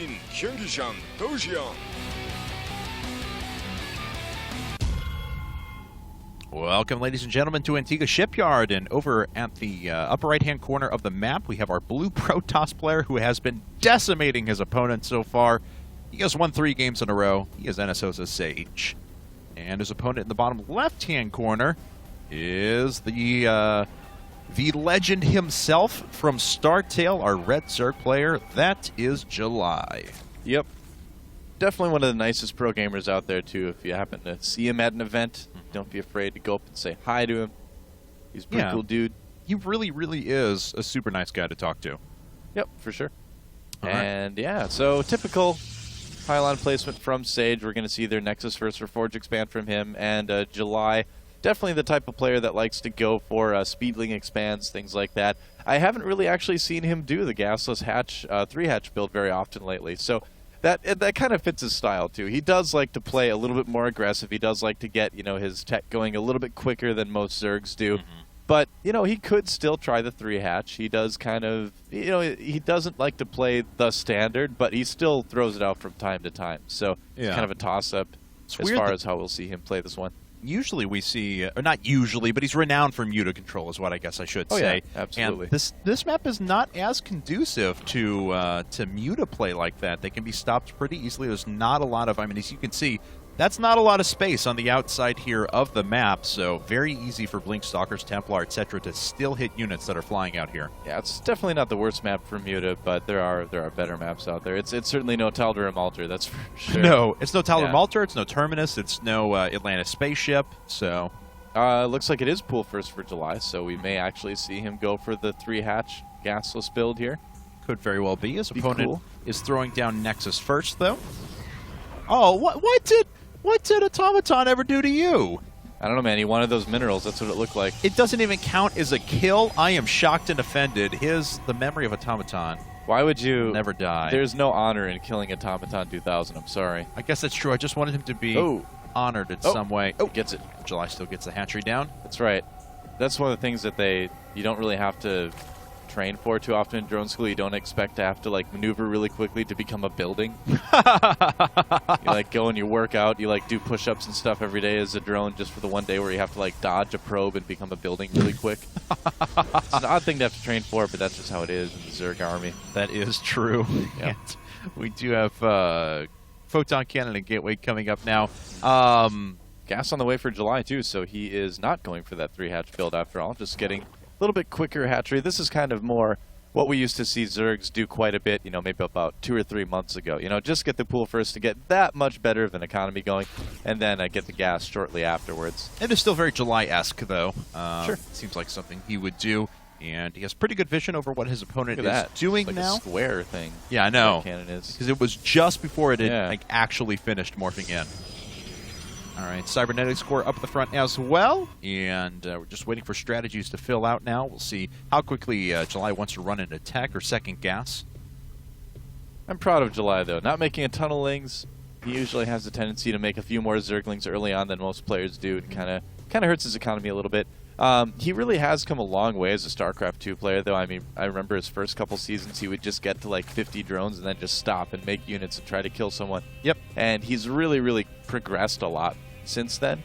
모든 경기장 도시형. Welcome, ladies and gentlemen, to Antigua Shipyard, and over at the upper right-hand corner of the map, we have our blue Protoss player who has been decimating his opponent so far. He has won 3 games in a row. He is NSHoSeo. And his opponent in the bottom left-hand corner is the legend himself from StarTale, our red Zerg player. That is July. Yep. Definitely one of the nicest pro gamers out there, too. If you happen to see him at an event, don't be afraid to go up and say hi to him. He's a pretty cool dude. He really, really is a super nice guy to talk to. Yep, for sure. And yeah, so typical pylon placement from Sage. We're going to see their Nexus First or Forge expand from him. And July, definitely the type of player that likes to go for speedling expands, things like that. I haven't really actually seen him do the gasless hatch, 3-hatch build very often lately. So that kind of fits his style, too. He does like to play a little bit more aggressive. He does like to get, his tech going a little bit quicker than most Zergs do. But, he could still try the 3-hatch. He does kind of, he doesn't like to play the standard, but he still throws it out from time to time. So it's kind of a toss-up as far as how we'll see him play this one. Usually we see, or not usually, but he's renowned for muta control is what I guess I should say. Yeah, absolutely. And this map is not as conducive to muta play like that. They can be stopped pretty easily. There's not a lot of, as you can see, that's not a lot of space on the outside here of the map, so very easy for Blink Stalkers, Templar, etc. to still hit units that are flying out here. Yeah, it's definitely not the worst map for muta, but there are better maps out there. It's certainly no Tal'Darim Altar, that's for sure. No, it's no Tal'Darim Altar, it's no Terminus, it's no Atlantis spaceship, so... looks like it is pool first for July, so we may actually see him go for the 3-hatch gasless build here. Could very well be. His opponent is throwing down Nexus first, though. Oh, what did Automaton ever do to you? I don't know, man. He wanted those minerals. That's what it looked like. It doesn't even count as a kill. I am shocked and offended. The memory of Automaton. Why would you never die? There's no honor in killing Automaton 2000. I'm sorry. I guess that's true. I just wanted him to be honored in some way. Oh, gets it. July still gets the hatchery down. That's right. That's one of the things that you don't really have to train for too often in drone school. You don't expect to have to maneuver really quickly to become a building. You go and you work out, you do push-ups and stuff every day as a drone just for the one day where you have to dodge a probe and become a building really quick. It's an odd thing to have to train for, but that's just how it is in the Zerg army. That is true. Yep. We do have Photon Cannon and Gateway coming up now. Gas on the way for July too, so he is not going for that 3-hatch build after all, just getting a little bit quicker hatchery. This is kind of more what we used to see Zergs do quite a bit, maybe about 2 or 3 months ago. Just get the pool first to get that much better of an economy going, and then get the gas shortly afterwards. It is still very July-esque, though. Sure. Seems like something he would do, and he has pretty good vision over what his opponent is doing it's like now. A square thing. Yeah, I know. Cannon is. Because it was just before it had actually finished morphing in. All right, Cybernetics core up at the front as well, and we're just waiting for strategies to fill out now. We'll see how quickly July wants to run into tech or second gas. I'm proud of July, though. Not making a ton of lings. He usually has the tendency to make a few more Zerglings early on than most players do. It kind of hurts his economy a little bit. He really has come a long way as a StarCraft 2 player, though. I remember his first couple seasons, he would just get to 50 drones and then just stop and make units and try to kill someone. Yep. And he's really, really progressed a lot since then.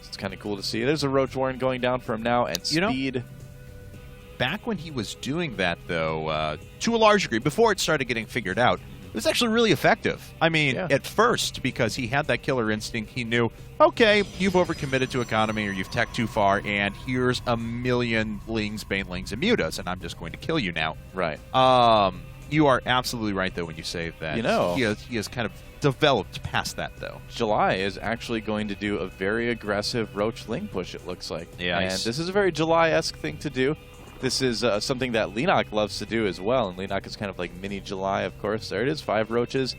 It's kind of cool to see. There's a Roach Warren going down for him now, and speed. Back when he was doing that, though, to a large degree, before it started getting figured out, it was actually really effective. At first, because he had that killer instinct, he knew, okay, you've overcommitted to economy or you've teched too far, and here's a million lings, banelings, and mutas, and I'm just going to kill you now. Right. You are absolutely right, though, when you say that. He has kind of developed past that, though. July is actually going to do a very aggressive Roach Ling push, it looks like. Yeah. And this is a very July-esque thing to do. This is something that Leenock loves to do as well, and Leenock is kind of like mini July, of course. There it is, 5 Roaches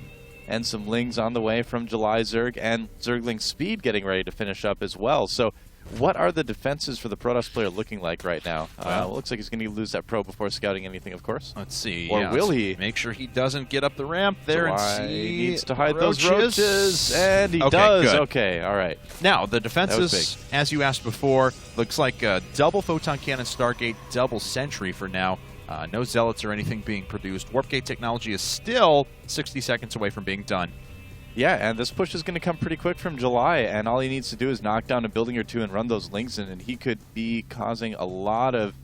and some Lings on the way from July Zerg, and Zergling Speed getting ready to finish up as well. So what are the defenses for the Protoss player looking like right now? Well, it looks like he's going to lose that probe before scouting anything, of course. Let's see. Or will he? Make sure he doesn't get up the ramp there and see. He needs to hide those roaches, and he does. Good. Okay, all right. Now, the defenses, as you asked before, looks like double Photon Cannon Stargate, double Sentry for now. No zealots or anything being produced. Warp Gate technology is still 60 seconds away from being done. Yeah, and this push is going to come pretty quick from July, and all he needs to do is knock down a building or two and run those links in, and he could be causing a lot of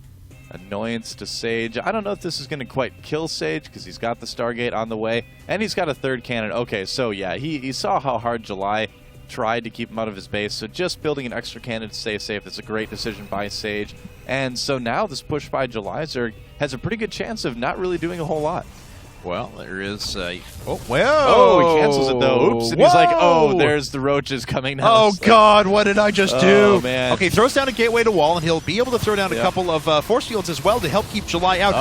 annoyance to Sage. I don't know if this is going to quite kill Sage, because he's got the Stargate on the way, and he's got a third cannon. Okay, so yeah, he saw how hard July tried to keep him out of his base, so just building an extra cannon to stay safe, that's a great decision by Sage. And so now this push by July has a pretty good chance of not really doing a whole lot. Well, there is he cancels it though. Oops, and he's like, oh, there's the roaches coming now. Oh, God, what did I just do? Oh, man. Okay, throws down a gateway to wall, and he'll be able to throw down a couple of force fields as well to help keep July out.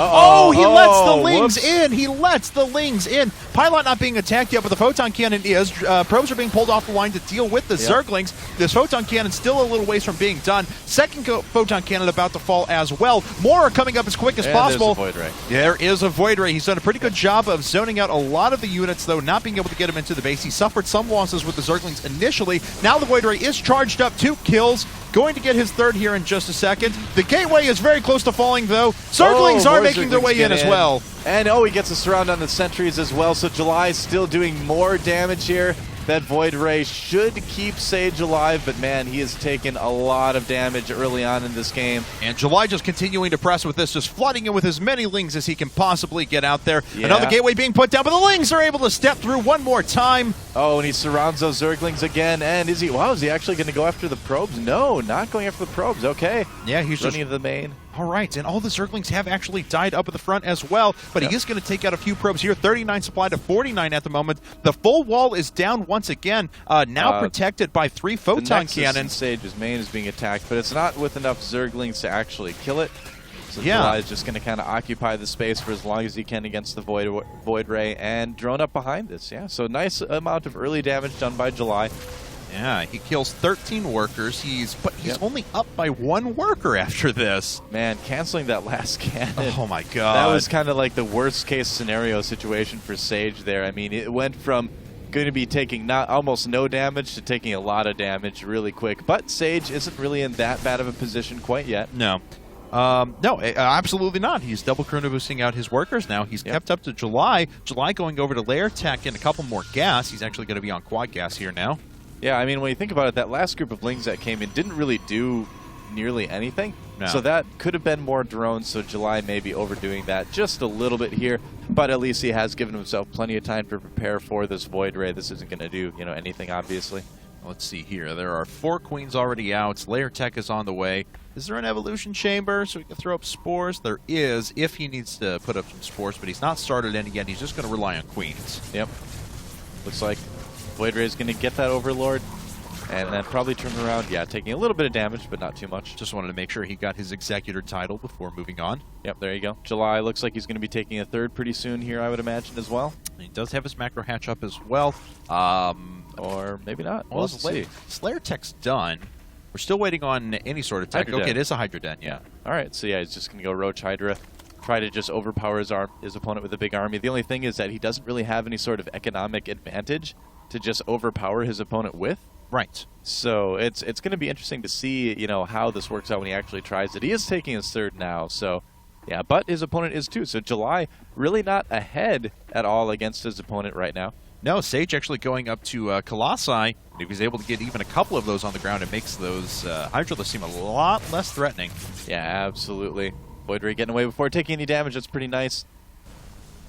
He lets the Lings in. He lets the Lings in. Pilot not being attacked yet, but the Photon Cannon is. Probes are being pulled off the line to deal with the Zerglings. This Photon Cannon still a little ways from being done. Second Photon Cannon about to fall as well. More are coming up as quick as possible. There's a Void Ray. There is a Void Ray. He's done a pretty good job of zoning out a lot of the units, though, not being able to get him into the base. He suffered some losses with the Zerglings initially. Now the Void Ray is charged up. 2 kills. Going to get his third here in just a second. The gateway is very close to falling, though. Zerglings are making their way in as well. And he gets a surround on the sentries as well, so July is still doing more damage here. That Void Ray should keep Sage alive, but man, he has taken a lot of damage early on in this game. And July just continuing to press with this, just flooding it with as many Lings as he can possibly get out there. Yeah. Another gateway being put down, but the Lings are able to step through one more time. Oh, and he surrounds those Zerglings again, and is he actually going to go after the probes? No, not going after the probes, okay. Yeah, he's running to the main. All right, and all the Zerglings have actually died up at the front as well, but he is going to take out a few probes here. 39 supply to 49 at the moment. The full wall is down once again, now protected by 3 Photon Cannons. Sage's main is being attacked, but it's not with enough Zerglings to actually kill it. So July is just going to kind of occupy the space for as long as he can against the Void Ray and drone up behind this. Yeah, so nice amount of early damage done by July. Yeah, he kills 13 workers. He's only up by 1 worker after this. Man, canceling that last cannon. Oh my God. That was kind of like the worst case scenario situation for Sage there. I mean, it went from going to be taking almost no damage to taking a lot of damage really quick. But Sage isn't really in that bad of a position quite yet. No. No, absolutely not. He's double chrono boosting out his workers now. He's kept up to July. July going over to LR4 and a couple more gas. He's actually going to be on quad gas here now. Yeah, I mean, when you think about it, that last group of Lings that came in didn't really do nearly anything. No. So that could have been more drones, so July may be overdoing that just a little bit here. But at least he has given himself plenty of time to prepare for this Void Ray. This isn't going to do, anything, obviously. Let's see here. There are 4 Queens already out. LR4 is on the way. Is there an Evolution Chamber so he can throw up Spores? There is, if he needs to put up some Spores, but he's not started any yet. He's just going to rely on Queens. Yep. Looks like Void Ray is going to get that Overlord and then probably turn around. Yeah, taking a little bit of damage, but not too much. Just wanted to make sure he got his Executor title before moving on. Yep, there you go. July looks like he's going to be taking a third pretty soon here, I would imagine, as well. And he does have his macro hatch up as well. Or maybe not. Well, let's see. LR4's done. We're still waiting on any sort of tech. Okay, it is a Hydra Den, yeah. All right, so yeah, he's just going to go Roach Hydra. Try to just overpower his opponent with a big army. The only thing is that he doesn't really have any sort of economic advantage to just overpower his opponent with. Right. So it's going to be interesting to see, how this works out when he actually tries it. He is taking his third now, so yeah, but his opponent is too. So July really not ahead at all against his opponent right now. No, Sage actually going up to Colossi. He was able to get even a couple of those on the ground. It makes those Hydralisks seem a lot less threatening. Yeah, absolutely. Void Ray getting away before taking any damage. That's pretty nice.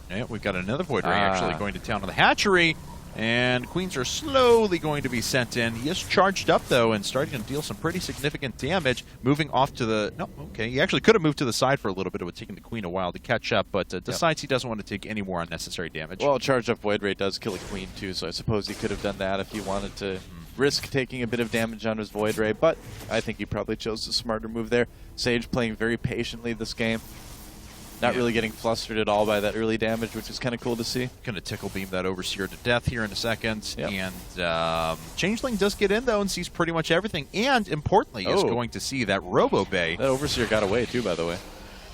Yeah, we've got another Void Ray actually going to town on the hatchery. And Queens are slowly going to be sent in. He is charged up, though, and starting to deal some pretty significant damage. Moving off to the... No, okay. He actually could have moved to the side for a little bit. It would have taken the Queen a while to catch up, but decides he doesn't want to take any more unnecessary damage. Well, charged up Void Ray does kill a Queen, too, so I suppose he could have done that if he wanted to risk taking a bit of damage on his Void Ray, but I think he probably chose the smarter move there. Sage playing very patiently this game. Not really getting flustered at all by that early damage, which is kind of cool to see. Going to tickle beam that Overseer to death here in a second. Yep. And Changeling does get in, though, and sees pretty much everything. And, importantly, is going to see that Robo Bay. That Overseer got away, too, by the way.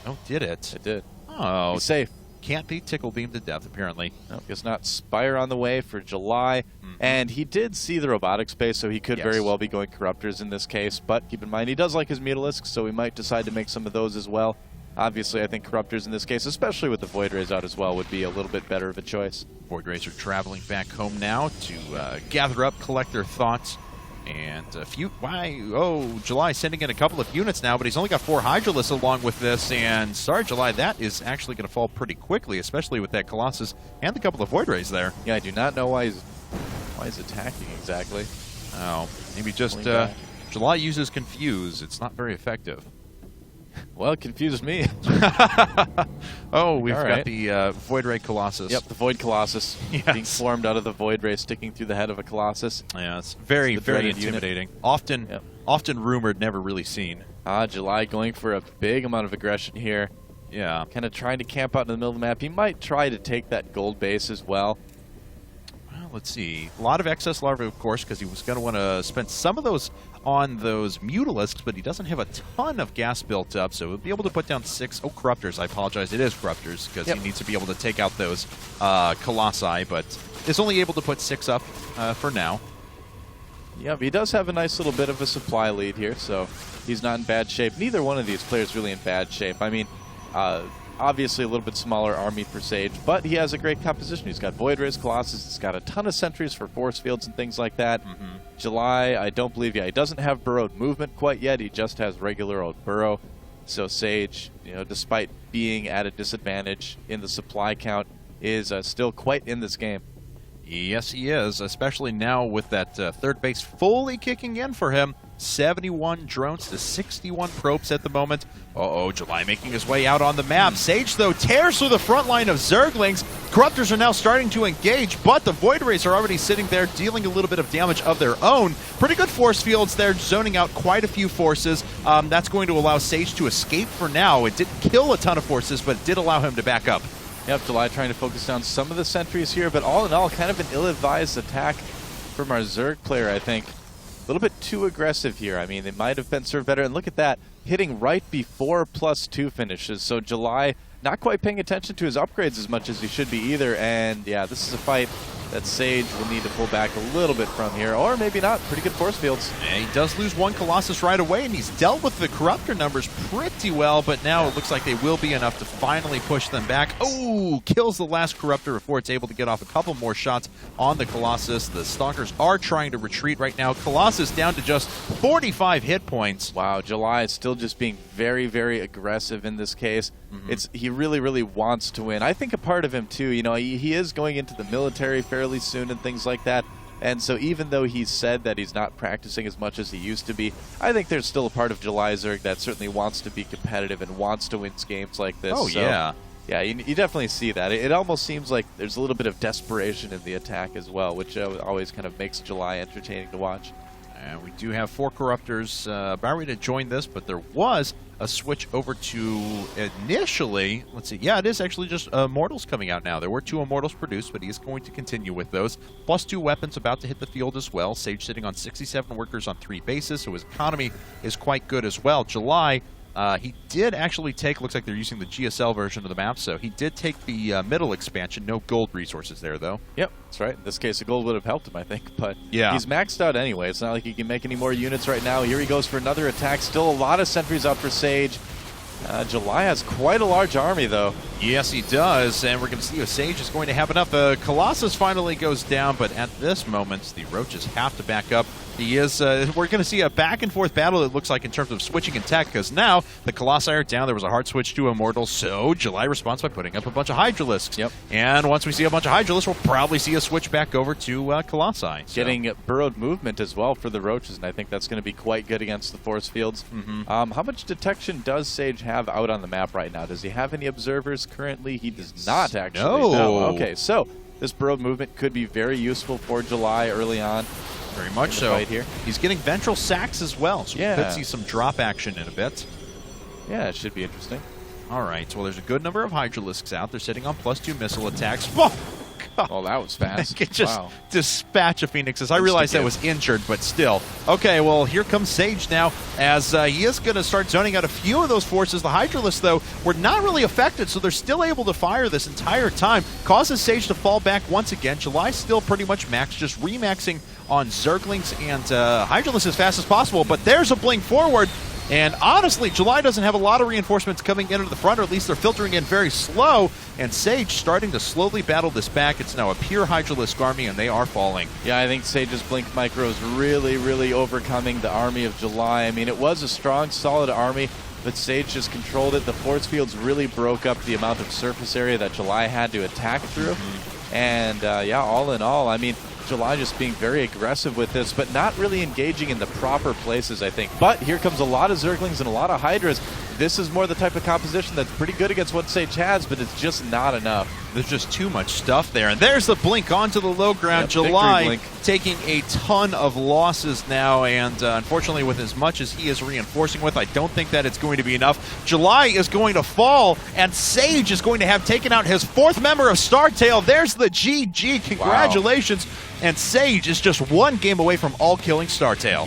Oh, did it? It did. Oh. He's safe. Can't be tickle beamed to death, apparently. No, guess not. Spire on the way for July. And he did see the robotic space, so he could very well be going Corruptors in this case. But keep in mind, he does like his Mutalisks, so we might decide to make some of those as well. obviously I think Corruptors in this case, especially with the Void Rays out as well, would be a little bit better of a choice. Void Rays are traveling back home now to gather up, collect their thoughts. And July sending in a couple of units now, but he's only got 4 Hydralisks along with this. And July, that is actually going to fall pretty quickly, especially with that Colossus and a couple of Void Rays there. Yeah, I do not know why he's attacking exactly. Oh, maybe just July uses Confuse. It's not very effective. Well, it confused me. Oh, we've got the Void Ray Colossus. Yep, the Void Colossus being formed out of the Void Ray, sticking through the head of a Colossus. Yeah, it's very, very intimidating. Unit. Often rumored, never really seen. July going for a big amount of aggression here. Yeah. Kind of trying to camp out in the middle of the map. He might try to take that gold base as well. Well, let's see. A lot of excess larvae, of course, because he was going to want to spend some of those on those Mutalisks, but he doesn't have a ton of gas built up, so he'll be able to put down 6. Oh, Corruptors. I apologize. It is Corruptors, because he needs to be able to take out those Colossi, but is only able to put 6 up for now. Yeah, but he does have a nice little bit of a supply lead here, so he's not in bad shape. Neither one of these players really in bad shape. I mean, obviously a little bit smaller army for Sage, but he has a great composition. He's got Void Rays, Colossus, he's got a ton of sentries for force fields and things like that. July, I don't believe, he doesn't have burrowed movement quite yet. He just has regular old burrow. So Sage, despite being at a disadvantage in the supply count, is still quite in this game. Yes, he is, especially now with that third base fully kicking in for him. 71 drones to 61 probes at the moment. July making his way out on the map. Sage, though, tears through the front line of Zerglings. Corruptors are now starting to engage, but the Void Rays are already sitting there dealing a little bit of damage of their own. Pretty good force fields there, zoning out quite a few forces. That's going to allow Sage to escape for now. It didn't kill a ton of forces, but it did allow him to back up. Yep, July trying to focus down some of the sentries here, but all in all, kind of an ill-advised attack from our Zerg player, I think. A little bit too aggressive here. I mean, they might have been served better. And look at that, hitting right before +2 finishes. So July not quite paying attention to his upgrades as much as he should be either. And yeah, this is a fight that Sage will need to pull back a little bit from here, or maybe not. Pretty good force fields. And he does lose 1 Colossus right away, and he's dealt with the Corruptor numbers pretty well, but now it looks like they will be enough to finally push them back. Oh, kills the last Corruptor before it's able to get off a couple more shots on the Colossus. The Stalkers are trying to retreat right now. Colossus down to just 45 hit points. Wow, July is still just being very, very aggressive in this case. He really, really wants to win. I think a part of him, too, he is going into the military fairly soon and things like that. And so even though he's said that he's not practicing as much as he used to be, I think there's still a part of July Zerg that certainly wants to be competitive and wants to win games like this. Oh, so, yeah. Yeah, you definitely see that. It almost seems like there's a little bit of desperation in the attack as well, which always kind of makes July entertaining to watch. And we do have 4 Corruptors about ready to join this, but there was a switch over to initially, let's see, yeah, it is actually just Immortals coming out now. There were 2 Immortals produced, but he is going to continue with those. +2 weapons about to hit the field as well. Sage sitting on 67 workers on 3 bases, so his economy is quite good as well. July, he did actually take, looks like they're using the GSL version of the map, so he did take the middle expansion. No gold resources there, though. Yep, that's right. In this case, the gold would have helped him, I think, but yeah, he's maxed out anyway. It's not like he can make any more units right now. Here he goes for another attack. Still a lot of sentries out for Sage. July has quite a large army, though. Yes, he does, and we're going to see if Sage is going to have enough. Colossus finally goes down, but at this moment, the Roaches have to back up. He is. We're going to see a back-and-forth battle, it looks like, in terms of switching in tech, because now the Colossi are down. There was a hard switch to Immortal, so July responds by putting up a bunch of Hydralisks. Yep. And once we see a bunch of Hydralisks, we'll probably see a switch back over to Colossi. So. Getting burrowed movement as well for the Roaches, and I think that's going to be quite good against the force fields. How much detection does Sage have out on the map right now? Does he have any observers currently? He does not, actually. No. Okay, so this burrowed movement could be very useful for July early on. Very much so. Right here. He's getting ventral sacks as well, so we could see some drop action in a bit. Yeah, it should be interesting. All right, well, there's a good number of Hydralisks out. They're sitting on +2 missile attacks. Whoa! Oh, that was fast. It just dispatch of Phoenixes. I realized that was injured, but still. Okay, well, here comes Sage now, as he is going to start zoning out a few of those forces. The Hydralisks, though, were not really affected, so they're still able to fire this entire time. Causes Sage to fall back once again. July still pretty much maxed, just remaxing on Zerglings and Hydralisks as fast as possible, but there's a blink forward. And honestly, July doesn't have a lot of reinforcements coming into the front, or at least they're filtering in very slow. And Sage starting to slowly battle this back. It's now a pure Hydralisk army, and they are falling. Yeah, I think Sage's Blink Micro is really, really overcoming the army of July. I mean, it was a strong, solid army, but Sage just controlled it. The force fields really broke up the amount of surface area that July had to attack through. And yeah, all in all, I mean, July just being very aggressive with this, but not really engaging in the proper places, I think. But here comes a lot of Zerglings and a lot of Hydras. This is more the type of composition that's pretty good against what Sage has, but it's just not enough. There's just too much stuff there. And there's the Blink onto the low ground. Yep, July taking a ton of losses now, and unfortunately with as much as he is reinforcing with, I don't think that it's going to be enough. July is going to fall, and Sage is going to have taken out his 4th member of StarTale. There's the GG. Congratulations. Wow. And Sage is just one game away from all killing StarTale.